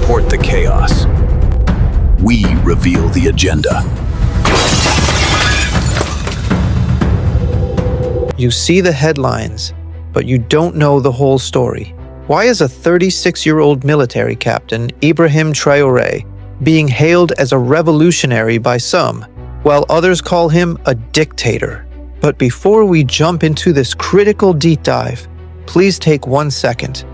report the chaos. We reveal the agenda. You see the headlines, but you don't know the whole story. Why is a 36-year-old military captain, Ibrahim Traoré, being hailed as a revolutionary by some, while others call him a dictator? But before we jump into this critical deep dive, please take 1 second.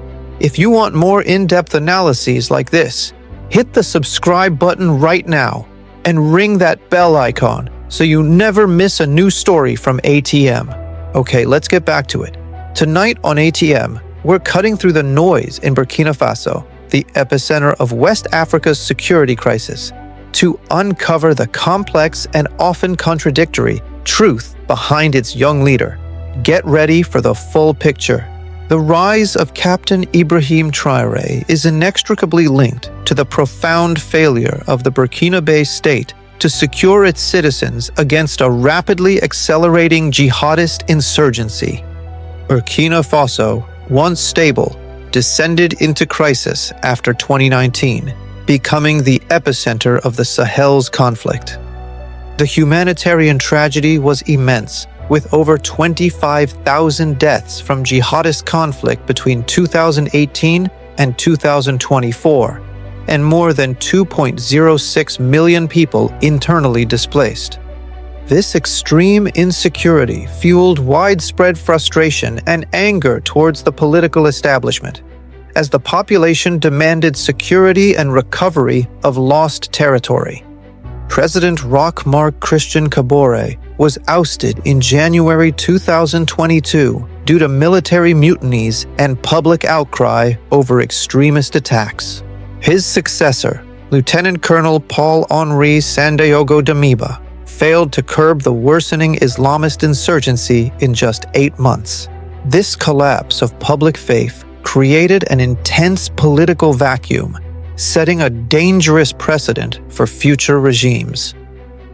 If you want more in-depth analyses like this, hit the subscribe button right now and ring that bell icon so you never miss a new story from ATM. Okay, let's get back to it. Tonight on ATM, we're cutting through the noise in Burkina Faso, the epicenter of West Africa's security crisis, to uncover the complex and often contradictory truth behind its young leader. Get ready for the full picture. The rise of Captain Ibrahim Traoré is inextricably linked to the profound failure of the Burkina state to secure its citizens against a rapidly accelerating jihadist insurgency. Burkina Faso, once stable, descended into crisis after 2019, becoming the epicenter of the Sahel's conflict. The humanitarian tragedy was immense, with over 25,000 deaths from jihadist conflict between 2018 and 2024, and more than 2.06 million people internally displaced. This extreme insecurity fueled widespread frustration and anger towards the political establishment, as the population demanded security and recovery of lost territory. President Roch-Marc Christian Kabore was ousted in January 2022 due to military mutinies and public outcry over extremist attacks. His successor, Lieutenant Colonel Paul-Henri Sandaogo Damiba, failed to curb the worsening Islamist insurgency in just 8 months. This collapse of public faith created an intense political vacuum, setting a dangerous precedent for future regimes.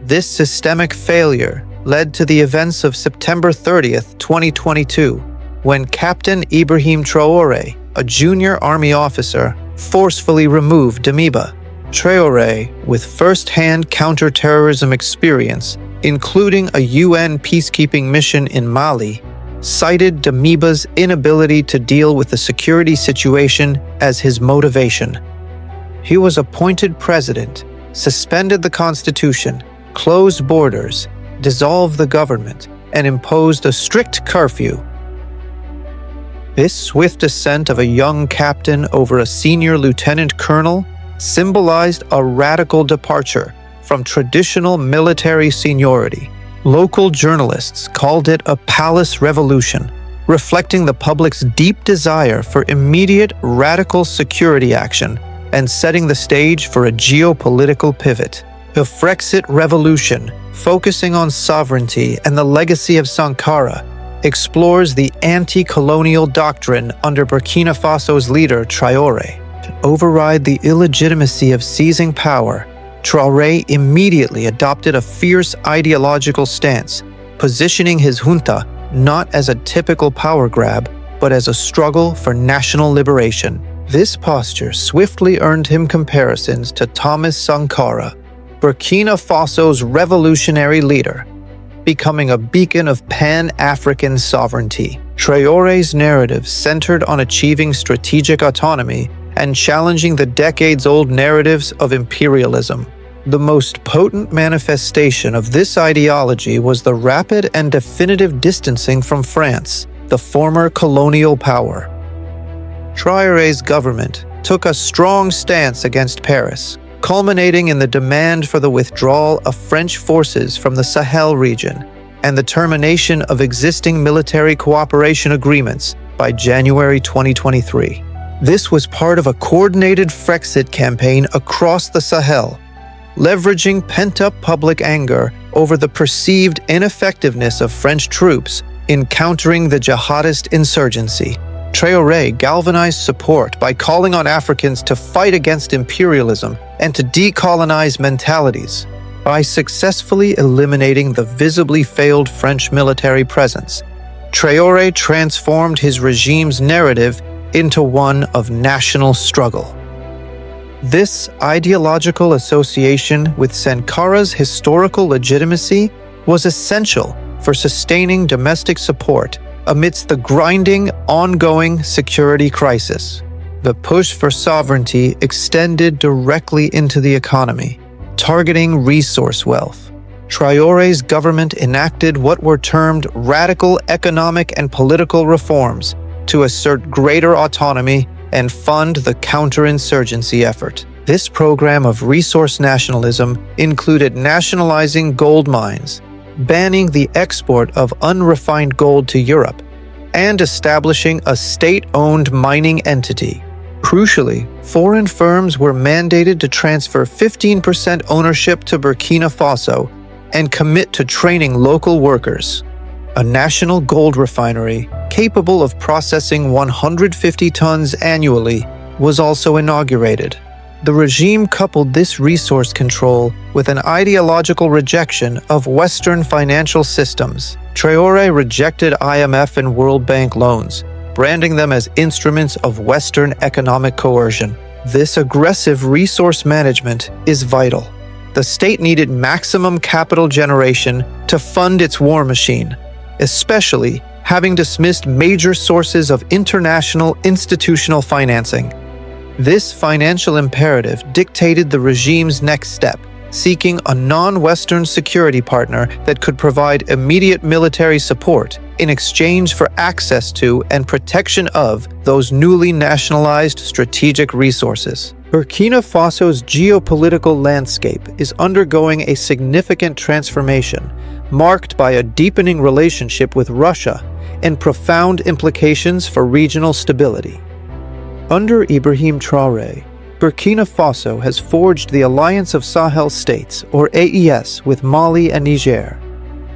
This systemic failure led to the events of September 30th, 2022, when Captain Ibrahim Traoré, a junior army officer, forcefully removed Damiba. Traoré, with first-hand counter-terrorism experience, including a UN peacekeeping mission in Mali, cited Damiba's inability to deal with the security situation as his motivation. He was appointed president, suspended the constitution, closed borders, dissolved the government, and imposed a strict curfew. This swift ascent of a young captain over a senior lieutenant colonel symbolized a radical departure from traditional military seniority. Local journalists called it a palace revolution, reflecting the public's deep desire for immediate radical security action and setting the stage for a geopolitical pivot. The Frexit Revolution, focusing on sovereignty and the legacy of Sankara, explores the anti-colonial doctrine under Burkina Faso's leader Traoré. To override the illegitimacy of seizing power, Traoré immediately adopted a fierce ideological stance, positioning his junta not as a typical power grab, but as a struggle for national liberation. This posture swiftly earned him comparisons to Thomas Sankara, Burkina Faso's revolutionary leader, becoming a beacon of Pan-African sovereignty. Traoré's narrative centered on achieving strategic autonomy and challenging the decades-old narratives of imperialism. The most potent manifestation of this ideology was the rapid and definitive distancing from France, the former colonial power. Traoré's government took a strong stance against Paris, culminating in the demand for the withdrawal of French forces from the Sahel region and the termination of existing military cooperation agreements by January 2023. This was part of a coordinated Frexit campaign across the Sahel, leveraging pent-up public anger over the perceived ineffectiveness of French troops in countering the jihadist insurgency. Traoré galvanized support by calling on Africans to fight against imperialism and to decolonize mentalities. By successfully eliminating the visibly failed French military presence, Traoré transformed his regime's narrative into one of national struggle. This ideological association with Sankara's historical legitimacy was essential for sustaining domestic support amidst the grinding, ongoing security crisis. The push for sovereignty extended directly into the economy, targeting resource wealth. Traore's government enacted what were termed radical economic and political reforms to assert greater autonomy and fund the counterinsurgency effort. This program of resource nationalism included nationalizing gold mines, banning the export of unrefined gold to Europe, and establishing a state-owned mining entity. Crucially, foreign firms were mandated to transfer 15% ownership to Burkina Faso and commit to training local workers. A national gold refinery, capable of processing 150 tons annually, was also inaugurated. The regime coupled this resource control with an ideological rejection of Western financial systems. Traore rejected IMF and World Bank loans, branding them as instruments of Western economic coercion. This aggressive resource management is vital. The state needed maximum capital generation to fund its war machine, especially having dismissed major sources of international institutional financing. This financial imperative dictated the regime's next step, seeking a non-Western security partner that could provide immediate military support in exchange for access to and protection of those newly nationalized strategic resources. Burkina Faso's geopolitical landscape is undergoing a significant transformation, marked by a deepening relationship with Russia and profound implications for regional stability. Under Ibrahim Traoré, Burkina Faso has forged the Alliance of Sahel States, or AES, with Mali and Niger.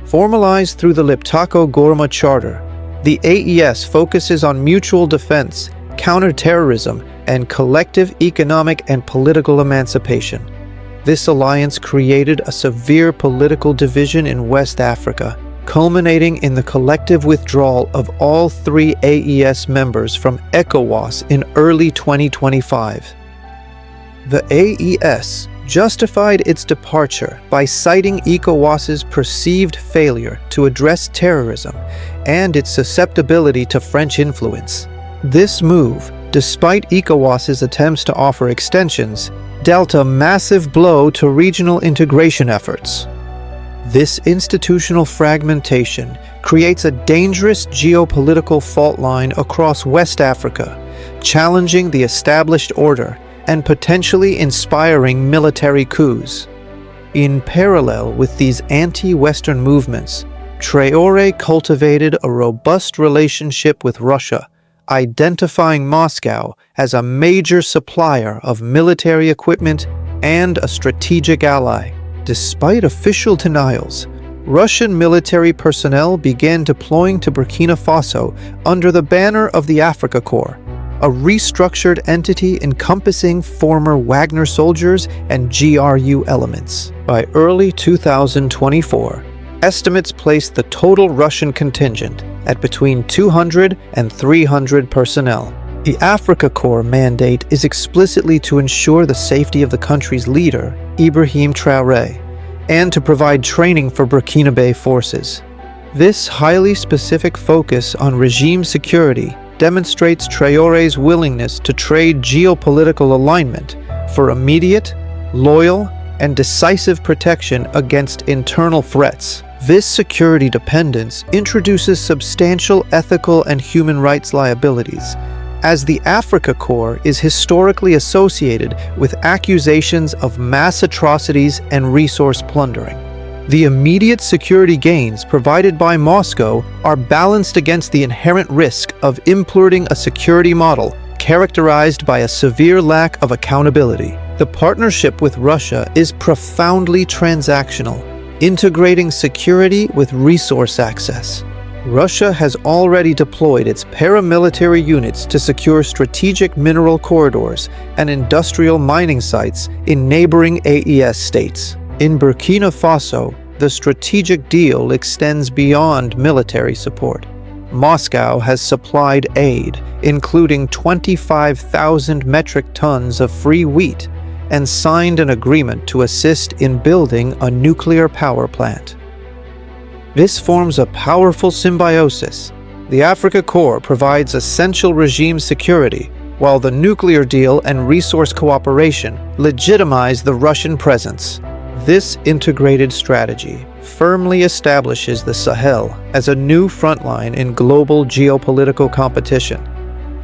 Formalized through the Liptako-Gourma Charter, the AES focuses on mutual defense, counterterrorism, and collective economic and political emancipation. This alliance created a severe political division in West Africa, culminating in the collective withdrawal of all three AES members from ECOWAS in early 2025. The AES justified its departure by citing ECOWAS's perceived failure to address terrorism and its susceptibility to French influence. This move, despite ECOWAS's attempts to offer extensions, dealt a massive blow to regional integration efforts. This institutional fragmentation creates a dangerous geopolitical fault line across West Africa, challenging the established order and potentially inspiring military coups. In parallel with these anti-Western movements, Traore cultivated a robust relationship with Russia, identifying Moscow as a major supplier of military equipment and a strategic ally. Despite official denials, Russian military personnel began deploying to Burkina Faso under the banner of the Africa Corps, a restructured entity encompassing former Wagner soldiers and GRU elements. By early 2024, estimates placed the total Russian contingent at between 200 and 300 personnel. The Africa Corps mandate is explicitly to ensure the safety of the country's leader, Ibrahim Traoré, and to provide training for Burkinabe forces. This highly specific focus on regime security demonstrates Traoré's willingness to trade geopolitical alignment for immediate, loyal, and decisive protection against internal threats. This security dependence introduces substantial ethical and human rights liabilities, as the Africa Corps is historically associated with accusations of mass atrocities and resource plundering. The immediate security gains provided by Moscow are balanced against the inherent risk of importing a security model characterized by a severe lack of accountability. The partnership with Russia is profoundly transactional, integrating security with resource access. Russia has already deployed its paramilitary units to secure strategic mineral corridors and industrial mining sites in neighboring AES states. In Burkina Faso, the strategic deal extends beyond military support. Moscow has supplied aid, including 25,000 metric tons of free wheat and signed an agreement to assist in building a nuclear power plant. This forms a powerful symbiosis. The Africa Corps provides essential regime security, while the nuclear deal and resource cooperation legitimize the Russian presence. This integrated strategy firmly establishes the Sahel as a new frontline in global geopolitical competition,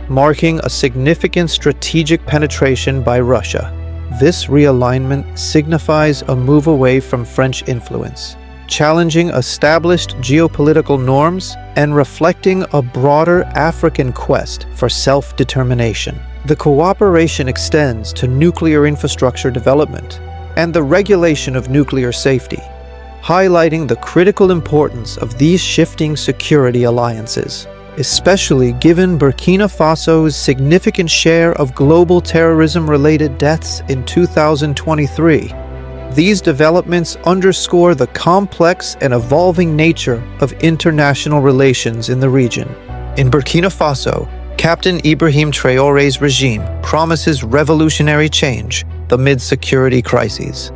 marking a significant strategic penetration by Russia. This realignment signifies a move away from French influence, challenging established geopolitical norms and reflecting a broader African quest for self-determination. The cooperation extends to nuclear infrastructure development and the regulation of nuclear safety, highlighting the critical importance of these shifting security alliances, especially given Burkina Faso's significant share of global terrorism-related deaths in 2023. These developments underscore the complex and evolving nature of international relations in the region. In Burkina Faso, Captain Ibrahim Traoré's regime promises revolutionary change amid security crises.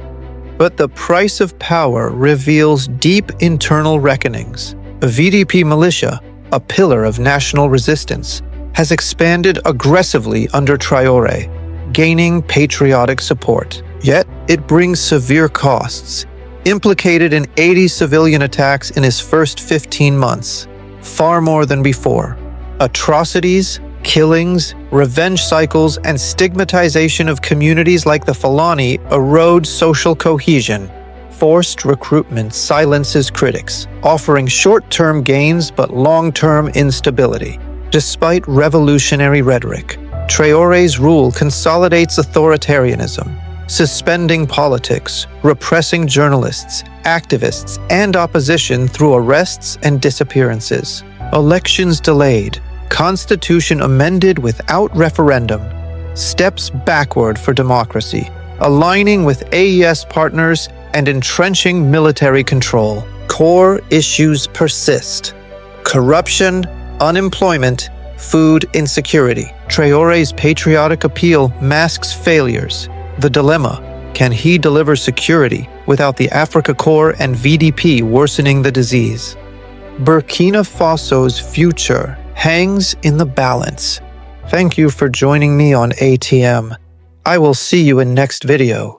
But the price of power reveals deep internal reckonings. A VDP militia, a pillar of national resistance, has expanded aggressively under Traoré, gaining patriotic support. Yet, it brings severe costs, implicated in 80 civilian attacks in his first 15 months, far more than before. Atrocities, killings, revenge cycles, and stigmatization of communities like the Fulani erode social cohesion. Forced recruitment silences critics, offering short-term gains but long-term instability. Despite revolutionary rhetoric, Traoré's rule consolidates authoritarianism, suspending politics, repressing journalists, activists, and opposition through arrests and disappearances. Elections delayed, constitution amended without referendum, steps backward for democracy, aligning with AES partners and entrenching military control. Core issues persist: corruption, unemployment, food insecurity. Traoré's patriotic appeal masks failures. The dilemma: can he deliver security without the Africa Corps and VDP worsening the disease? Burkina Faso's future hangs in the balance. Thank you for joining me on ATM. I will see you in next video.